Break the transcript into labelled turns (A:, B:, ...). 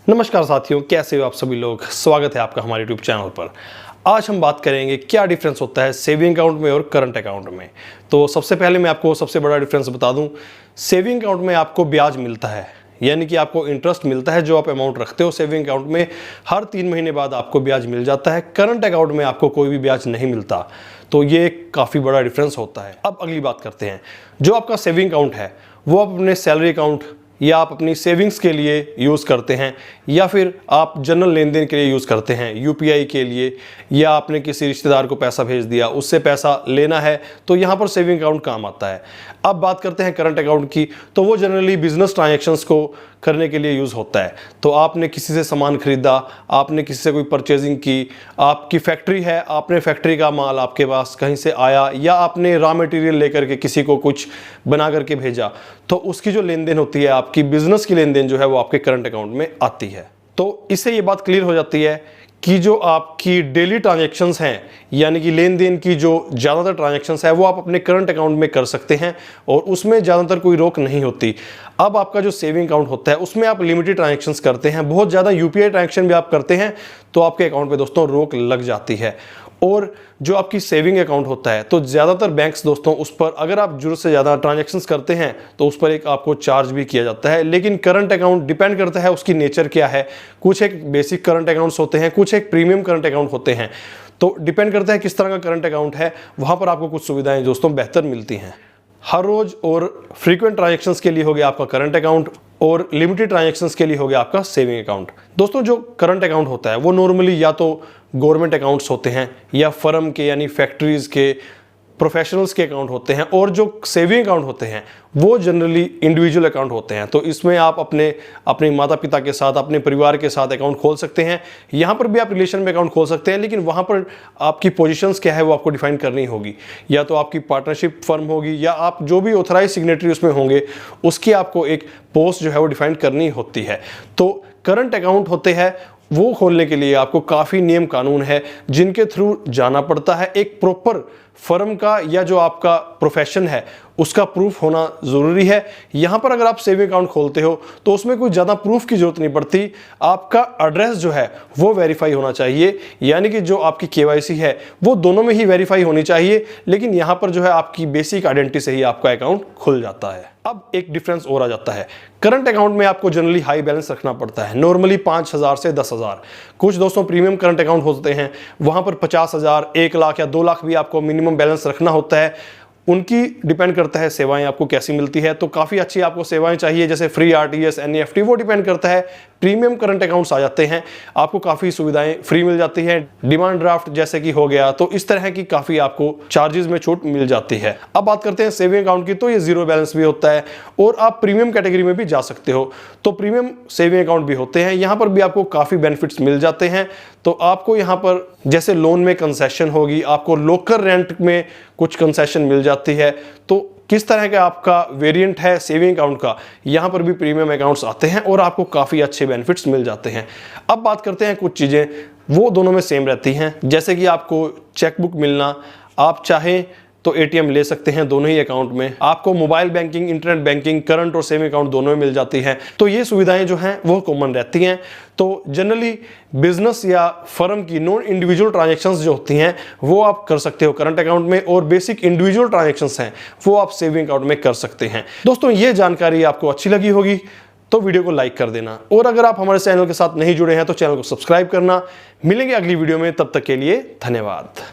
A: नमस्कार साथियों, कैसे हो आप सभी लोग। स्वागत है आपका हमारे यूट्यूब चैनल पर। आज हम बात करेंगे क्या डिफरेंस होता है सेविंग अकाउंट में और करंट अकाउंट में। तो सबसे पहले मैं आपको सबसे बड़ा डिफरेंस बता दूं। सेविंग अकाउंट में आपको ब्याज मिलता है, यानी कि आपको इंटरेस्ट मिलता है जो आप अमाउंट रखते हो सेविंग अकाउंट में, हर 3 महीने बाद आपको ब्याज मिल जाता है। करंट अकाउंट में आपको कोई भी ब्याज नहीं मिलता, तो ये काफ़ी बड़ा डिफरेंस होता है। अब अगली बात करते हैं। जो आपका सेविंग अकाउंट है वो आप अपने सैलरी अकाउंट या आप अपनी सेविंग्स के लिए यूज़ करते हैं, या फिर आप जनरल लेन देन के लिए यूज़ करते हैं, यूपीआई के लिए, या आपने किसी रिश्तेदार को पैसा भेज दिया, उससे पैसा लेना है, तो यहाँ पर सेविंग अकाउंट काम आता है। अब बात करते हैं करंट अकाउंट की, तो वो जनरली बिजनेस ट्रांजैक्शंस को करने के लिए यूज़ होता है। तो आपने किसी से सामान खरीदा, आपने किसी से कोई परचेजिंग की, आपकी फैक्ट्री है, आपने फैक्ट्री का माल आपके पास कहीं से आया, या आपने रॉ मटेरियल लेकर के किसी को कुछ बना करके भेजा, तो उसकी जो लेन देन होती है, आपकी बिजनेस की लेन देन जो है वो आपके करंट अकाउंट में आती है। तो इससे ये बात क्लियर हो जाती है कि जो आपकी डेली ट्रांजैक्शंस हैं, यानी कि लेन देन की जो ज़्यादातर ट्रांजैक्शंस है वो आप अपने करंट अकाउंट में कर सकते हैं और उसमें ज़्यादातर कोई रोक नहीं होती। अब आपका जो सेविंग अकाउंट होता है उसमें आप लिमिटेड ट्रांजैक्शंस करते हैं, बहुत ज़्यादा यूपीआई ट्रांजैक्शन भी आप करते हैं, तो आपके अकाउंट पे दोस्तों रोक लग जाती है। और जो आपकी सेविंग अकाउंट होता है तो ज़्यादातर बैंक्स दोस्तों उस पर अगर आप जरूरत से ज़्यादा ट्रांजैक्शंस करते हैं तो उस पर एक आपको चार्ज भी किया जाता है। लेकिन करंट अकाउंट डिपेंड करता है उसकी नेचर क्या है। कुछ एक बेसिक करंट अकाउंट्स होते हैं, कुछ एक प्रीमियम करंट अकाउंट होते हैं, तो डिपेंड करता है किस तरह का करंट अकाउंट है, वहाँ पर आपको कुछ सुविधाएँ दोस्तों बेहतर मिलती हैं। हर रोज़ और फ्रीक्वेंट ट्रांजैक्शंस के लिए हो गया आपका करंट अकाउंट, और लिमिटेड ट्रांजैक्शंस के लिए हो गया आपका सेविंग अकाउंट। दोस्तों जो करंट अकाउंट होता है वो नॉर्मली या तो गवर्नमेंट अकाउंट्स होते हैं, या फर्म के यानी फैक्ट्रीज के, प्रोफेशनल्स के अकाउंट होते हैं, और जो सेविंग अकाउंट होते हैं वो जनरली इंडिविजुअल अकाउंट होते हैं। तो इसमें आप अपने माता पिता के साथ, अपने परिवार के साथ अकाउंट खोल सकते हैं। यहाँ पर भी आप रिलेशन में अकाउंट खोल सकते हैं, लेकिन वहाँ पर आपकी पोजीशंस क्या है वो आपको डिफाइन करनी होगी। या तो आपकी पार्टनरशिप फर्म होगी, या आप जो भी ऑथराइज सिग्नेटरी उसमें होंगे उसकी आपको एक पोस्ट जो है वो डिफाइन करनी होती है। तो करंट अकाउंट होते हैं वो खोलने के लिए आपको काफ़ी नियम कानून है जिनके थ्रू जाना पड़ता है। एक प्रॉपर फर्म का या जो आपका प्रोफेशन है उसका प्रूफ होना ज़रूरी है। यहाँ पर अगर आप सेविंग अकाउंट खोलते हो तो उसमें कोई ज़्यादा प्रूफ की ज़रूरत नहीं पड़ती। आपका एड्रेस जो है वो वेरीफाई होना चाहिए, यानी कि जो आपकी केवाईसी है वो दोनों में ही वेरीफाई होनी चाहिए। लेकिन यहाँ पर जो है आपकी बेसिक आइडेंटिटी से ही आपका अकाउंट खुल जाता है। अब एक डिफरेंस और आ जाता है। करंट अकाउंट में आपको जनरली हाई बैलेंस रखना पड़ता है, नॉर्मली 5,000 से 10,000। कुछ दोस्तों प्रीमियम करंट अकाउंट होते हैं वहाँ पर 50,000, 1 लाख या 2 लाख भी आपको मिनिमम बैलेंस रखना होता है। उनकी डिपेंड करता है सेवाएं आपको कैसी मिलती है। तो काफ़ी अच्छी आपको सेवाएं चाहिए जैसे फ्री आरटीजीएस, एनईएफटी, वो डिपेंड करता है। प्रीमियम करंट अकाउंट्स आ जाते हैं, आपको काफ़ी सुविधाएं फ्री मिल जाती हैं, डिमांड ड्राफ्ट जैसे कि हो गया, तो इस तरह की काफ़ी आपको चार्जेस में छूट मिल जाती है। अब बात करते हैं सेविंग अकाउंट की, तो ये जीरो बैलेंस भी होता है और आप प्रीमियम कैटेगरी में भी जा सकते हो। तो प्रीमियम सेविंग अकाउंट भी होते हैं, यहाँ पर भी आपको काफ़ी बेनिफिट्स मिल जाते हैं। तो आपको यहाँ पर जैसे लोन में कंसेशन होगी, आपको लोकल रेंट में कुछ कंसेशन मिल जाती है। तो किस तरह का आपका वेरिएंट है सेविंग अकाउंट का, यहाँ पर भी प्रीमियम अकाउंट्स आते हैं और आपको काफ़ी अच्छे बेनिफिट्स मिल जाते हैं। अब बात करते हैं कुछ चीज़ें वो दोनों में सेम रहती हैं, जैसे कि आपको चेकबुक मिलना, आप चाहें तो एटीएम ले सकते हैं दोनों ही अकाउंट में, आपको mobile banking, internet banking, current और सेविंग अकाउंट दोनों में मिल जाती है। तो ये सुविधाएं जो हैं वो कॉमन रहती हैं। तो जनरली बिजनेस या फर्म की नॉन इंडिविजुअल ट्रांजैक्शंस जो होती हैं वो आप कर सकते हो करंट अकाउंट में, और बेसिक इंडिविजुअल ट्रांजैक्शंस हैं वो आप सेविंग अकाउंट में कर सकते हैं। दोस्तों ये जानकारी आपको अच्छी लगी होगी तो वीडियो को लाइक कर देना, और अगर आप हमारे चैनल के साथ नहीं जुड़े हैं तो चैनल को सब्सक्राइब करना। मिलेंगे अगली वीडियो में, तब तक के लिए धन्यवाद।